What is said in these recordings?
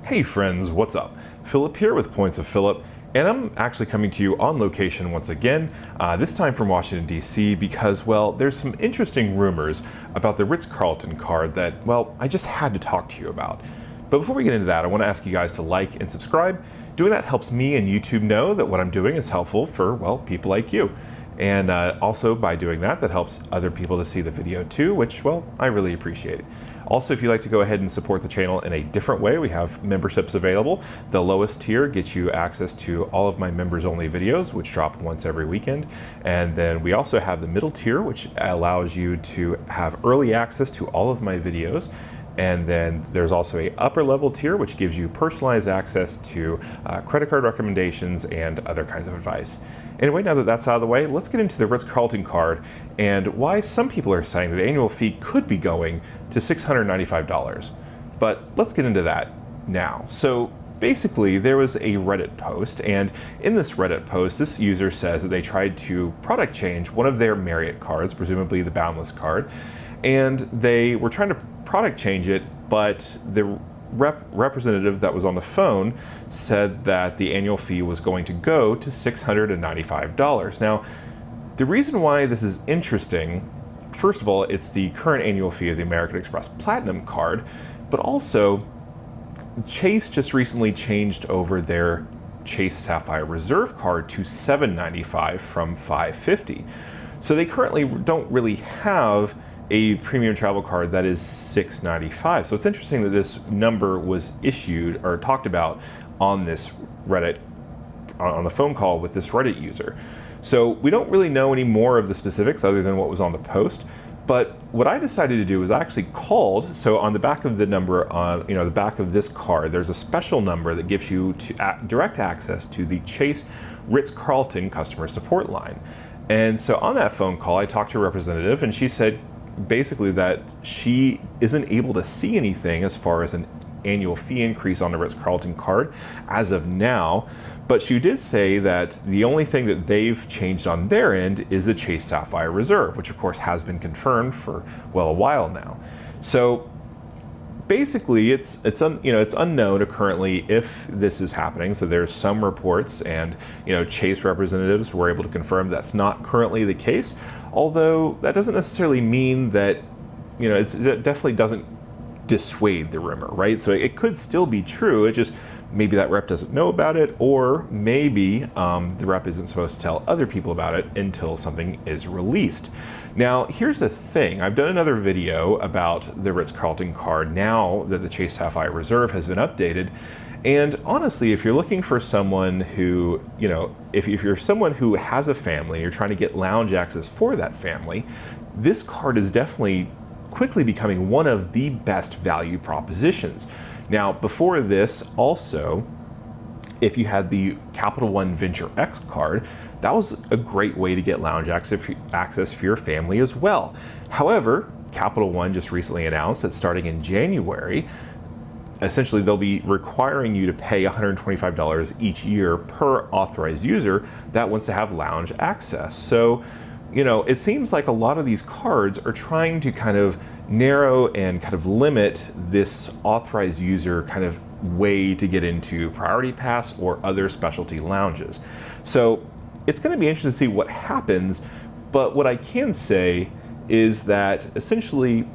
Hey friends, what's up? Phillip here with Points of Phillip, and I'm actually coming to you on location once again, this time from Washington, D.C. because, well, there's some interesting rumors about the Ritz-Carlton card that, well, I just had to talk to you about. But before we get into that, I want to ask you guys to like and subscribe. Doing that helps me and YouTube know that what I'm doing is helpful for, well, people like you. And also by doing that, that helps other people to see the video too, which, well, I really appreciate it. Also, if you'd like to go ahead and support the channel in a different way, we have memberships available. The lowest tier gets you access to all of my members only videos, which drop once every weekend. And then we also have the middle tier, which allows you to have early access to all of my videos. And then there's also a upper level tier, which gives you personalized access to credit card recommendations and other kinds of advice. Anyway, now that that's out of the way, let's get into the Ritz-Carlton card and why some people are saying that the annual fee could be going to $695. But let's get into that now. So basically, there was a Reddit post, and in this Reddit post, this user says that they tried to product change one of their Marriott cards, presumably the Boundless card, and they were trying to product change it, but the representative that was on the phone said that the annual fee was going to go to $695. Now, the reason why this is interesting, first of all, it's the current annual fee of the American Express Platinum card, but also Chase just recently changed over their Chase Sapphire Reserve card to $795 from $550. So they currently don't really have a premium travel card that is $695. So it's interesting that this number was issued or talked about on this Reddit, on a phone call with this Reddit user. So we don't really know any more of the specifics other than what was on the post. But what I decided to do is I actually called, so on the back of the number on, the back of this card, there's a special number that gives you direct access to the Chase Ritz-Carlton customer support line. And so on that phone call, I talked to a representative, and she said basically that she isn't able to see anything as far as an annual fee increase on the Ritz-Carlton card as of now, but she did say that the only thing that they've changed on their end is the Chase Sapphire Reserve, which of course has been confirmed for, well, a while now. So basically it's unknown currently if this is happening. So there's some reports, and Chase representatives were able to confirm that's not currently the case, although that doesn't necessarily mean that it definitely doesn't dissuade the rumor, right? So it could still be true. It just maybe that rep doesn't know about it, or maybe the rep isn't supposed to tell other people about it until something is released. Now, here's the thing. I've done another video about the Ritz-Carlton card now that the Chase Sapphire Reserve has been updated. And honestly, if you're looking for someone who, if you're someone who has a family, you're trying to get lounge access for that family, this card is definitely quickly becoming one of the best value propositions. Now, before this, also, if you had the Capital One Venture X card, that was a great way to get lounge access for your family as well. However, Capital One just recently announced that starting in January, essentially they'll be requiring you to pay $125 each year per authorized user that wants to have lounge access. So, it seems like a lot of these cards are trying to kind of narrow and kind of limit this authorized user kind of way to get into Priority Pass or other specialty lounges. So it's going to be interesting to see what happens, but what I can say is that essentially,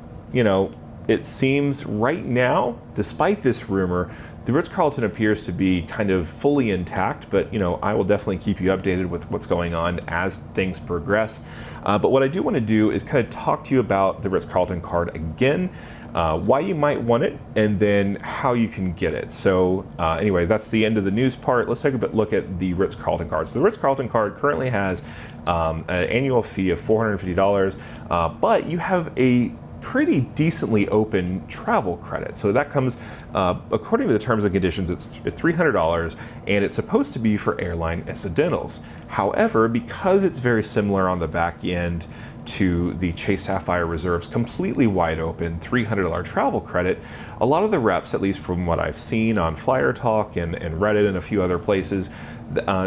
it seems right now, despite this rumor, the Ritz-Carlton appears to be kind of fully intact, but I will definitely keep you updated with what's going on as things progress. But what I do want to do is kind of talk to you about the Ritz-Carlton card again, why you might want it, and then how you can get it. So anyway, that's the end of the news part. Let's take a look at the Ritz-Carlton card. So the Ritz-Carlton card currently has an annual fee of $450, but you have a pretty decently open travel credit. So that comes, according to the terms and conditions, it's $300, and it's supposed to be for airline incidentals. However, because it's very similar on the back end to the Chase Sapphire Reserve's completely wide open $300 travel credit, a lot of the reps, at least from what I've seen on Flyer Talk and Reddit and a few other places,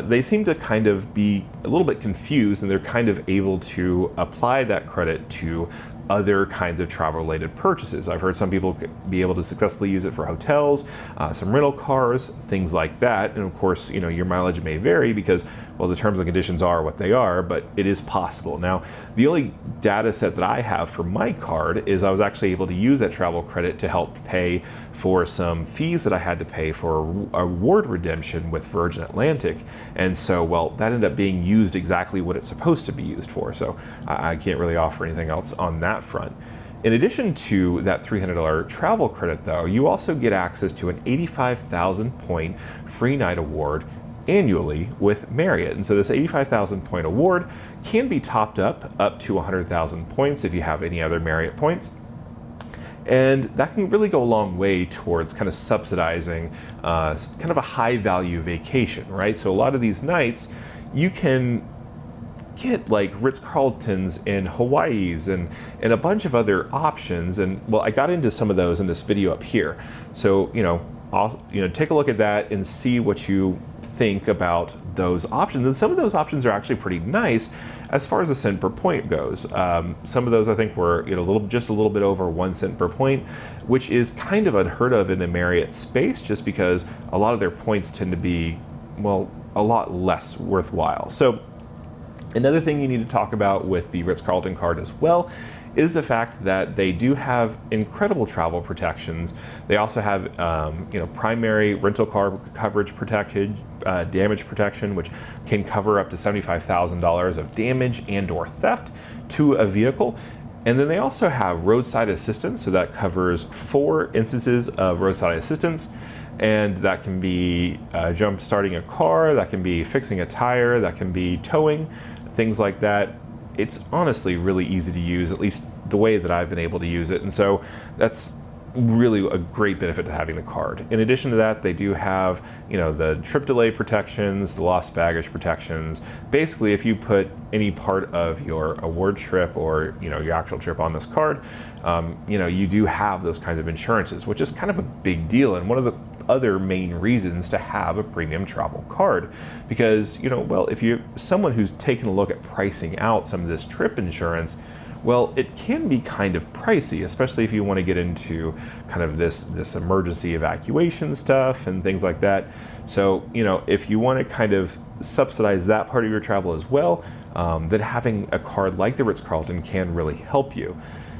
they seem to kind of be a little bit confused, and they're kind of able to apply that credit to other kinds of travel-related purchases. I've heard some people be able to successfully use it for hotels, some rental cars, things like that. And of course, your mileage may vary because, well, the terms and conditions are what they are, but it is possible. Now, the only data set that I have for my card is I was actually able to use that travel credit to help pay for some fees that I had to pay for a reward redemption with Virgin Atlantic. And so, well, that ended up being used exactly what it's supposed to be used for. So I can't really offer anything else on that front. In addition to that $300 travel credit, though, you also get access to an 85,000 point free night award annually with Marriott. And so this 85,000 point award can be topped up to 100,000 points if you have any other Marriott points. And that can really go a long way towards kind of subsidizing kind of a high value vacation, right? So a lot of these nights you can get like Ritz-Carltons and Hawaii's and a bunch of other options. And well, I got into some of those in this video up here. So, take a look at that and see what you think about those options. And some of those options are actually pretty nice as far as the cent per point goes. Some of those I think were just a little bit over 1 cent per point, which is kind of unheard of in the Marriott space, just because a lot of their points tend to be, well, a lot less worthwhile. So another thing you need to talk about with the Ritz-Carlton card as well is the fact that they do have incredible travel protections. They also have primary rental car coverage protected, damage protection, which can cover up to $75,000 of damage and or theft to a vehicle. And then they also have roadside assistance, so that covers 4 instances of roadside assistance. And that can be jump starting a car, that can be fixing a tire, that can be towing, things like that. It's honestly really easy to use, at least the way that I've been able to use it. And so that's really a great benefit to having the card. In addition to that, they do have, the trip delay protections, the lost baggage protections. Basically, if you put any part of your award trip or, your actual trip on this card, you do have those kinds of insurances, which is kind of a big deal. And one of the other main reasons to have a premium travel card, because, if you're someone who's taken a look at pricing out some of this trip insurance, well, it can be kind of pricey, especially if you want to get into kind of this emergency evacuation stuff and things like that. So, if you want to kind of subsidize that part of your travel as well, then having a card like the Ritz-Carlton can really help you.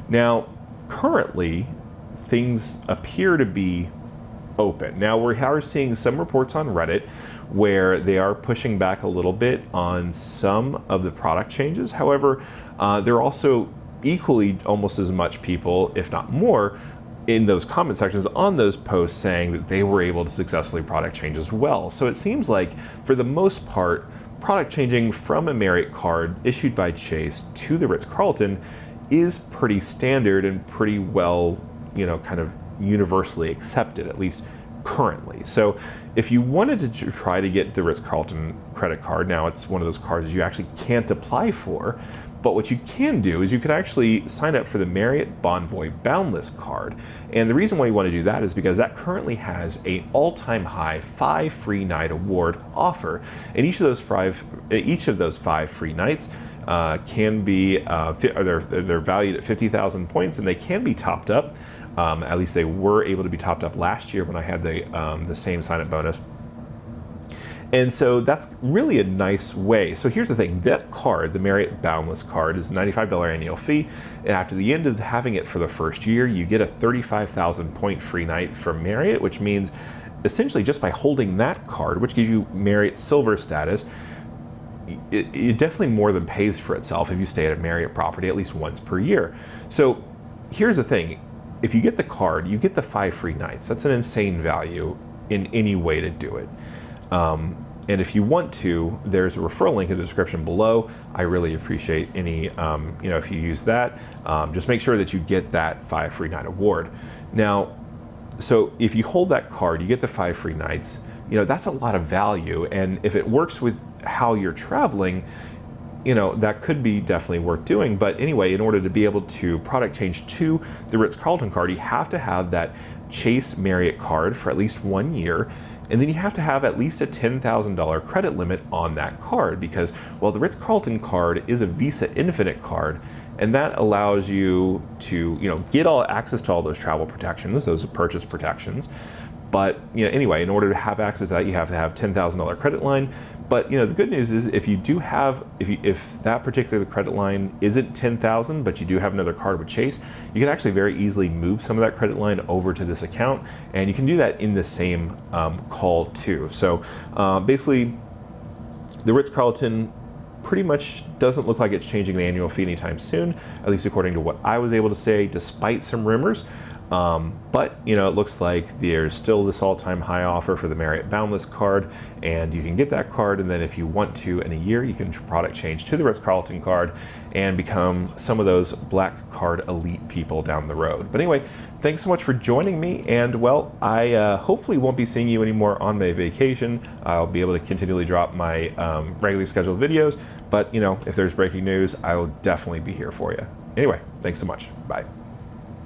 Now, currently, things appear to be open. Now, we are seeing some reports on Reddit where they are pushing back a little bit on some of the product changes. However, there are also equally almost as much people, if not more, in those comment sections on those posts saying that they were able to successfully product change as well. So it seems like, for the most part, product changing from a Marriott card issued by Chase to the Ritz-Carlton is pretty standard and pretty well, kind of universally accepted, at least currently. So if you wanted to try to get the Ritz-Carlton credit card, now it's one of those cards that you actually can't apply for, but what you can do is you could actually sign up for the Marriott Bonvoy Boundless card. And the reason why you want to do that is because that currently has an all-time high 5 free night award offer. And each of those 5 free nights can be, they're valued at 50,000 points, and they can be topped up. At least they were able to be topped up last year when I had the same sign-up bonus. And so that's really a nice way. So here's the thing, that card, the Marriott Boundless card, is a $95 annual fee. And after the end of having it for the first year, you get a 35,000 point free night from Marriott, which means essentially just by holding that card, which gives you Marriott Silver status, it definitely more than pays for itself if you stay at a Marriott property at least once per year. So here's the thing, if you get the card, you get the 5 free nights. That's an insane value in any way to do it. And if you want to, there's a referral link in the description below. I really appreciate any, if you use that, just make sure that you get that 5 free night award. Now, so if you hold that card, you get the 5 free nights. That's a lot of value. And if it works with how you're traveling, that could be definitely worth doing. But anyway, in order to be able to product change to the Ritz-Carlton card, you have to have that Chase Marriott card for at least 1 year. And then you have to have at least a $10,000 credit limit on that card because, well, the Ritz-Carlton card is a Visa Infinite card. and that allows you to get all access to all those travel protections, those purchase protections. But anyway, in order to have access to that, you have to have $10,000 credit line. But the good news is, if you do have, if that particular credit line isn't $10,000, but you do have another card with Chase, you can actually very easily move some of that credit line over to this account, and you can do that in the same call too. So basically, the Ritz-Carlton pretty much doesn't look like it's changing the annual fee anytime soon, at least according to what I was able to say, despite some rumors. But it looks like there's still this all-time high offer for the Marriott Boundless card, and you can get that card, and then if you want to in a year, you can product change to the Ritz-Carlton card and become some of those black card elite people down the road. But anyway, thanks so much for joining me, and well, I hopefully won't be seeing you anymore on my vacation. I'll be able to continually drop my regularly scheduled videos, but if there's breaking news, I will definitely be here for you. Anyway, thanks so much. Bye.